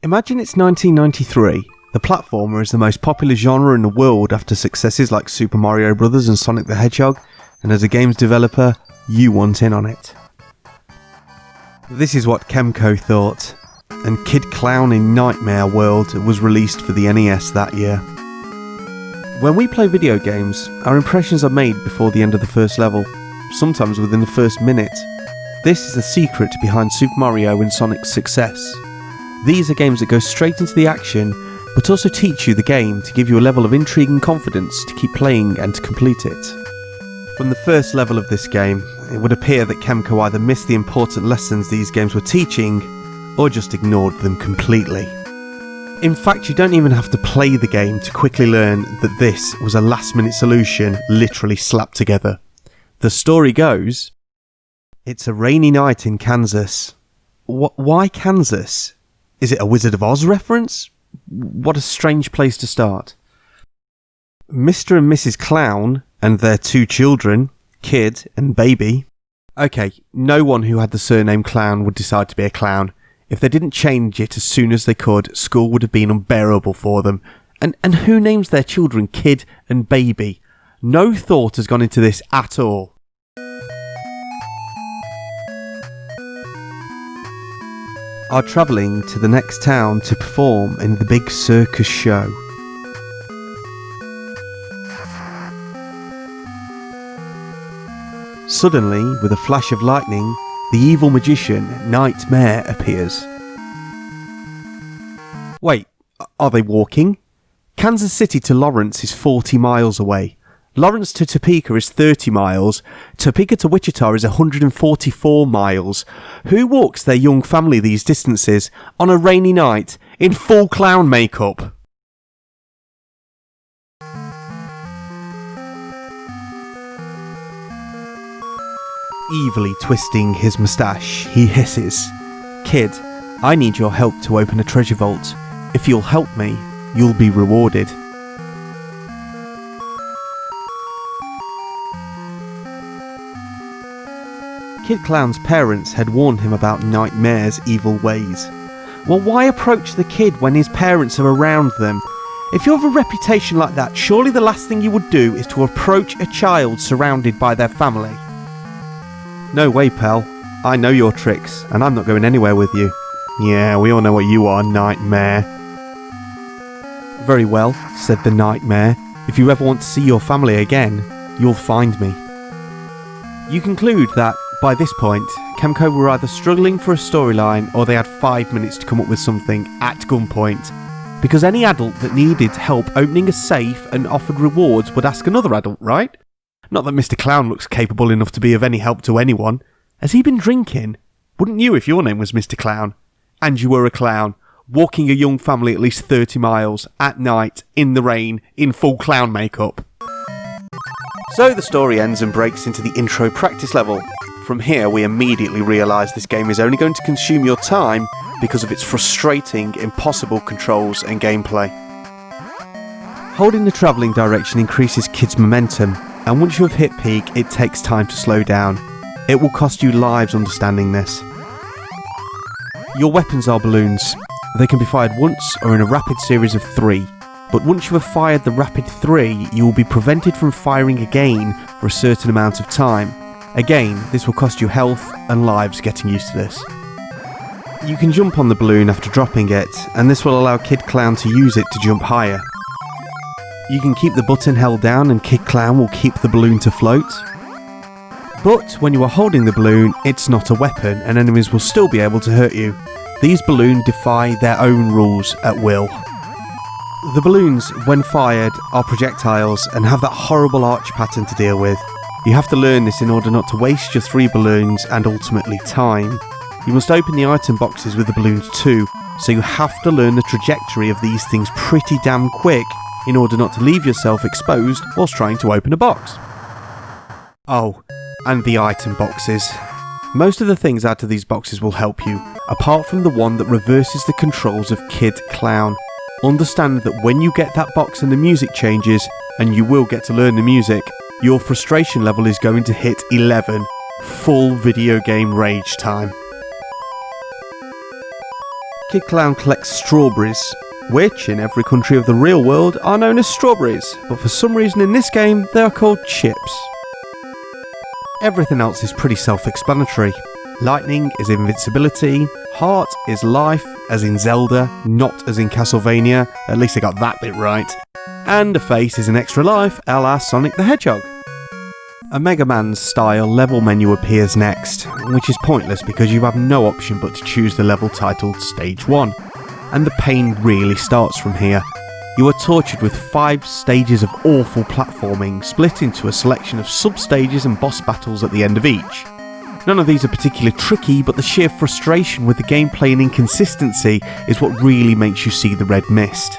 Imagine it's 1993. The platformer is the most popular genre in the world after successes like Super Mario Bros. And Sonic the Hedgehog, and as a games developer, you want in on it. This is what Kemco thought, and Kid Klown in Nightmare World was released for the NES that year. When we play video games, our impressions are made before the end of the first level, sometimes within the first minute. This is the secret behind Super Mario and Sonic's success. These are games that go straight into the action, but also teach you the game to give you a level of intrigue and confidence to keep playing and to complete it. From the first level of this game, it would appear that Kemco either missed the important lessons these games were teaching, or just ignored them completely. In fact, you don't even have to play the game to quickly learn that this was a last-minute solution literally slapped together. The story goes, it's a rainy night in Kansas. Why Kansas? Is it a Wizard of Oz reference? What a strange place to start. Mr. and Mrs. Klown and their two children, Kid and Baby. Okay, no one who had the surname Klown would decide to be a clown. If they didn't change it as soon as they could, school would have been unbearable for them. And who names their children Kid and Baby? No thought has gone into this at all. Are travelling to the next town to perform in the big circus show. Suddenly, with a flash of lightning, the evil magician Nightmare appears. Wait, are they walking? Kansas City to Lawrence is 40 miles away. Lawrence to Topeka is 30 miles. Topeka to Wichita is 144 miles. Who walks their young family these distances on a rainy night in full clown makeup? Evilly twisting his moustache, he hisses, "Kid, I need your help to open a treasure vault. If you'll help me, you'll be rewarded." Kid Klown's parents had warned him about Nightmare's evil ways. Well, why approach the kid when his parents are around them? If you have a reputation like that, surely the last thing you would do is to approach a child surrounded by their family. No way, pal. I know your tricks, and I'm not going anywhere with you. Yeah, we all know what you are, Nightmare. Very well, said the Nightmare. If you ever want to see your family again, you'll find me. You conclude that, by this point, Kemco were either struggling for a storyline or they had 5 minutes to come up with something at gunpoint. Because any adult that needed help opening a safe and offered rewards would ask another adult, right? Not that Mr. Klown looks capable enough to be of any help to anyone. Has he been drinking? Wouldn't you if your name was Mr. Klown? And you were a clown, walking a young family at least 30 miles, at night, in the rain, in full clown makeup. So the story ends and breaks into the intro practice level. From here we immediately realise this game is only going to consume your time because of its frustrating, impossible controls and gameplay. Holding the travelling direction increases Kid's momentum, and once you have hit peak, it takes time to slow down. It will cost you lives understanding this. Your weapons are balloons. They can be fired once or in a rapid series of 3, but once you have fired the rapid 3, you will be prevented from firing again for a certain amount of time. Again, this will cost you health and lives getting used to this. You can jump on the balloon after dropping it, and this will allow Kid Klown to use it to jump higher. You can keep the button held down and Kid Klown will keep the balloon to float. But when you are holding the balloon, it's not a weapon and enemies will still be able to hurt you. These balloons defy their own rules at will. The balloons, when fired, are projectiles and have that horrible arch pattern to deal with. You have to learn this in order not to waste your 3 balloons and ultimately time. You must open the item boxes with the balloons too, so you have to learn the trajectory of these things pretty damn quick in order not to leave yourself exposed whilst trying to open a box. Oh, and the item boxes. Most of the things out of these boxes will help you, apart from the one that reverses the controls of Kid Klown. Understand that when you get that box and the music changes, and you will get to learn the music, your frustration level is going to hit 11, full video game rage time. Kid Klown collects strawberries, which in every country of the real world are known as strawberries, but for some reason in this game they are called chips. Everything else is pretty self-explanatory. Lightning is invincibility, heart is life, as in Zelda, not as in Castlevania, at least I got that bit right, and a face is an extra life a la Sonic the Hedgehog. A Mega Man style level menu appears next, which is pointless because you have no option but to choose the level titled Stage 1, and the pain really starts from here. You are tortured with 5 stages of awful platforming, split into a selection of sub-stages and boss battles at the end of each. None of these are particularly tricky, but the sheer frustration with the gameplay and inconsistency is what really makes you see the red mist.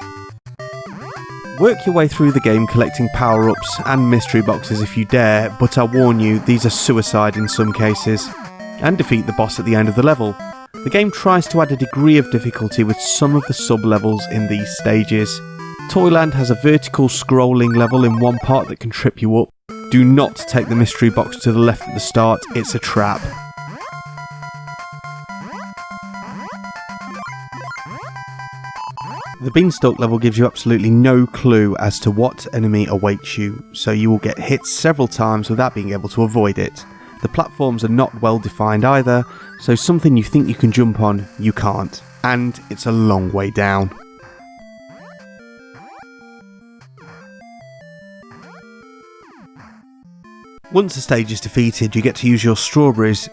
Work your way through the game collecting power-ups and mystery boxes if you dare, but I warn you, these are suicide in some cases, and defeat the boss at the end of the level. The game tries to add a degree of difficulty with some of the sub-levels in these stages. Toyland has a vertical scrolling level in one part that can trip you up. Do not take the mystery box to the left at the start, it's a trap. The Beanstalk level gives you absolutely no clue as to what enemy awaits you, so you will get hit several times without being able to avoid it. The platforms are not well defined either, so something you think you can jump on, you can't, and it's a long way down. Once a stage is defeated, you get to use your chips,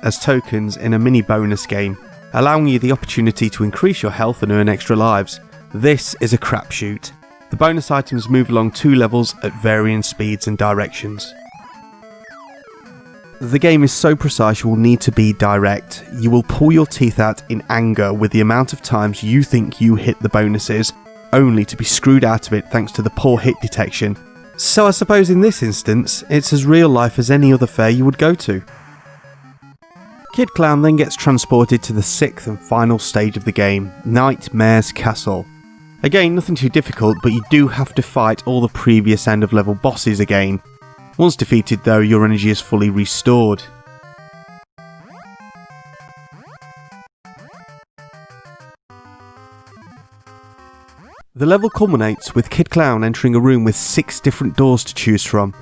as tokens in a mini bonus game, allowing you the opportunity to increase your health and earn extra lives. This is a crapshoot. The bonus items move along 2 levels at varying speeds and directions. The game is so precise you will need to be direct. You will pull your teeth out in anger with the amount of times you think you hit the bonuses, only to be screwed out of it thanks to the poor hit detection. So I suppose in this instance, it's as real life as any other fair you would go to. Kid Klown then gets transported to the 6th and final stage of the game, Nightmare's Castle. Again, nothing too difficult, but you do have to fight all the previous end of level bosses again. Once defeated though, your energy is fully restored. The level culminates with Kid Klown entering a room with 6 different doors to choose from.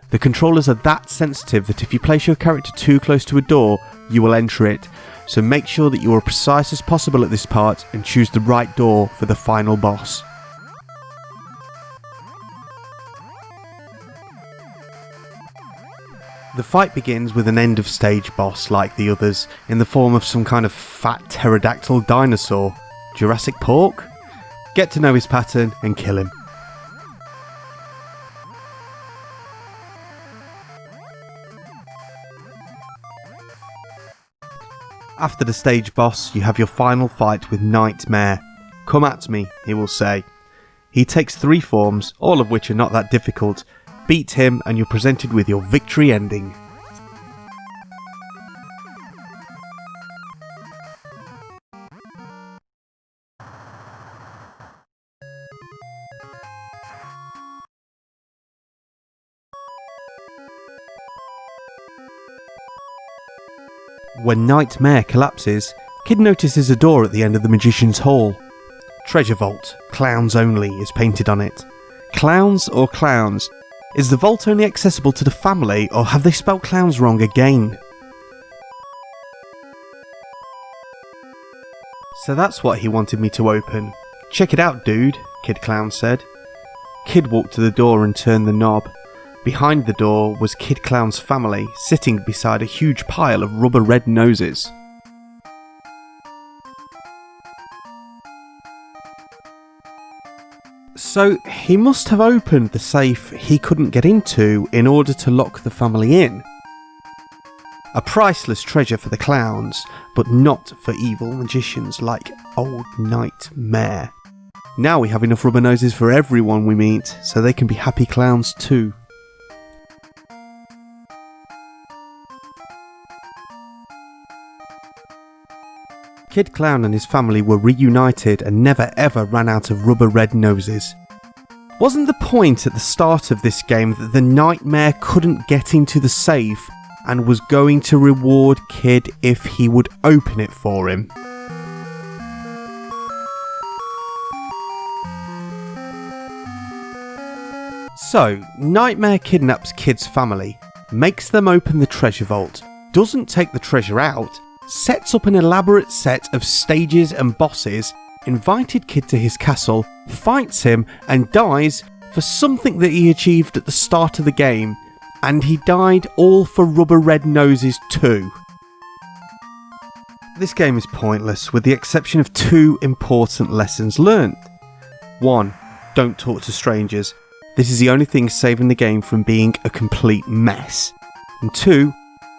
The controllers are that sensitive that if you place your character too close to a door, you will enter it, so make sure that you are precise as possible at this part and choose the right door for the final boss. The fight begins with an end of stage boss like the others, in the form of some kind of fat pterodactyl dinosaur. Jurassic Pork? Get to know his pattern and kill him. After the stage boss, you have your final fight with Nightmare. Come at me, he will say. He takes 3 forms, all of which are not that difficult. Beat him and you're presented with your victory ending. When Nightmare collapses, Kid notices a door at the end of the Magician's Hall. Treasure Vault, Clowns Only is painted on it. Clowns or clowns? Is the vault only accessible to the family, or have they spelled clowns wrong again? So that's what he wanted me to open. Check it out, dude, Kid Klown said. Kid walked to the door and turned the knob. Behind the door was Kid Klown's family, sitting beside a huge pile of rubber red noses. So he must have opened the safe he couldn't get into in order to lock the family in. A priceless treasure for the clowns, but not for evil magicians like old Nightmare. Now we have enough rubber noses for everyone we meet, so they can be happy clowns too. Kid Klown and his family were reunited and never ever ran out of rubber red noses. Wasn't the point at the start of this game that the Nightmare couldn't get into the safe and was going to reward Kid if he would open it for him? So, Nightmare kidnaps Kid's family, makes them open the treasure vault, doesn't take the treasure out, sets up an elaborate set of stages and bosses, invited Kid to his castle, fights him, and dies for something that he achieved at the start of the game, and he died all for rubber red noses too. This game is pointless, with the exception of 2 important lessons learned. 1. Don't talk to strangers. This is the only thing saving the game from being a complete mess. And 2.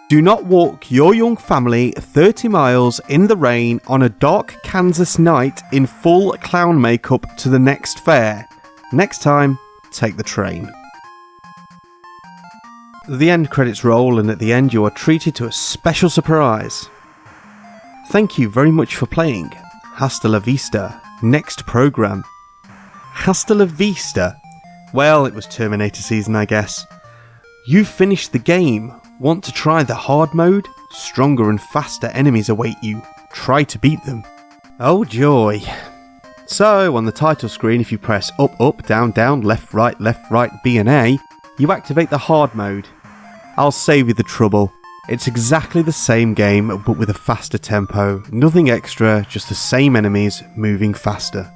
Do not walk your young family 30 miles in the rain on a dark Kansas night in full clown makeup to the next fair. Next time, take the train. The end credits roll, and at the end you are treated to a special surprise. Thank you very much for playing. Hasta la vista. Next program. Hasta la vista. Well, it was Terminator season, I guess. You've finished the game. Want to try the hard mode? Stronger and faster enemies await you. Try to beat them. Oh joy. So, on the title screen, if you press up, up, down, down, left, right, B and A, you activate the hard mode. I'll save you the trouble. It's exactly the same game, but with a faster tempo. Nothing extra, just the same enemies, moving faster.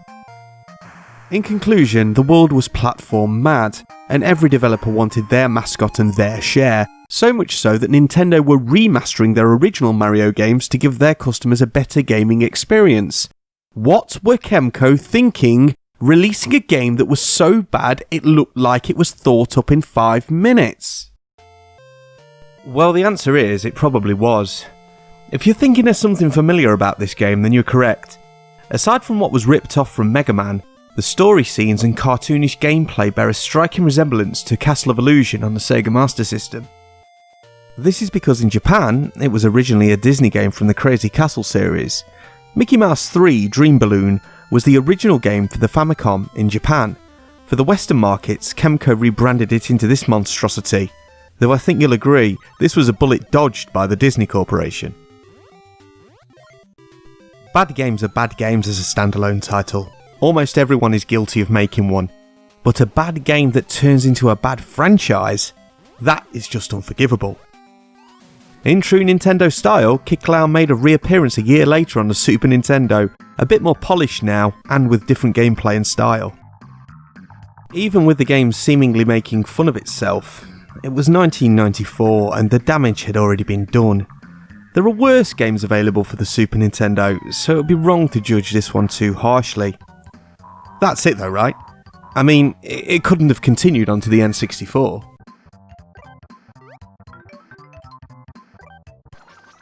In conclusion, the world was platform mad, and every developer wanted their mascot and their share, so much so that Nintendo were remastering their original Mario games to give their customers a better gaming experience. What were Kemco thinking, releasing a game that was so bad it looked like it was thought up in 5 minutes? Well, the answer is, it probably was. If you're thinking there's something familiar about this game, then you're correct. Aside from what was ripped off from Mega Man, the story scenes and cartoonish gameplay bear a striking resemblance to Castle of Illusion on the Sega Master System. This is because in Japan, it was originally a Disney game from the Crazy Castle series. Mickey Mouse 3 Dream Balloon was the original game for the Famicom in Japan. For the Western markets, Kemco rebranded it into this monstrosity. Though I think you'll agree, this was a bullet dodged by the Disney Corporation. Bad games are bad games as a standalone title. Almost everyone is guilty of making one. But a bad game that turns into a bad franchise, that is just unforgivable. In true Nintendo style, Kid Klown made a reappearance a year later on the Super Nintendo, a bit more polished now, and with different gameplay and style. Even with the game seemingly making fun of itself, it was 1994 and the damage had already been done. There are worse games available for the Super Nintendo, so it would be wrong to judge this one too harshly. That's it though, right? I mean, it couldn't have continued onto the N64.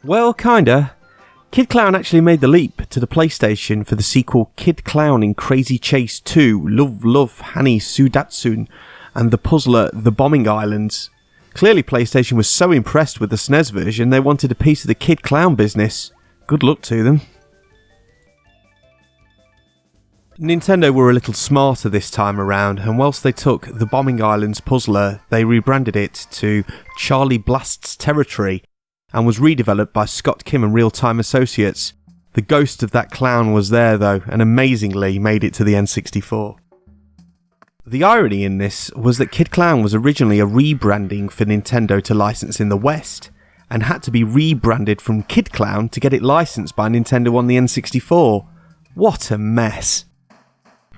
Well, kinda. Kid Klown actually made the leap to the PlayStation for the sequel Kid Klown in Crazy Chase 2, Love Hani Soudatsusen, and the puzzler The Bombing Islands. Clearly PlayStation was so impressed with the SNES version they wanted a piece of the Kid Klown business. Good luck to them. Nintendo were a little smarter this time around, and whilst they took The Bombing Islands puzzler, they rebranded it to Charlie Blast's Territory, and was redeveloped by Scott Kim and Real Time Associates. The ghost of that clown was there though, and amazingly made it to the N64. The irony in this was that Kid Klown was originally a rebranding for Nintendo to license in the West, and had to be rebranded from Kid Klown to get it licensed by Nintendo on the N64. What a mess.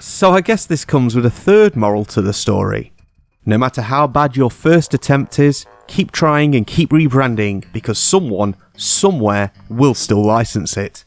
So I guess this comes with a third moral to the story. No matter how bad your first attempt is, keep trying and keep rebranding, because someone, somewhere, will still license it.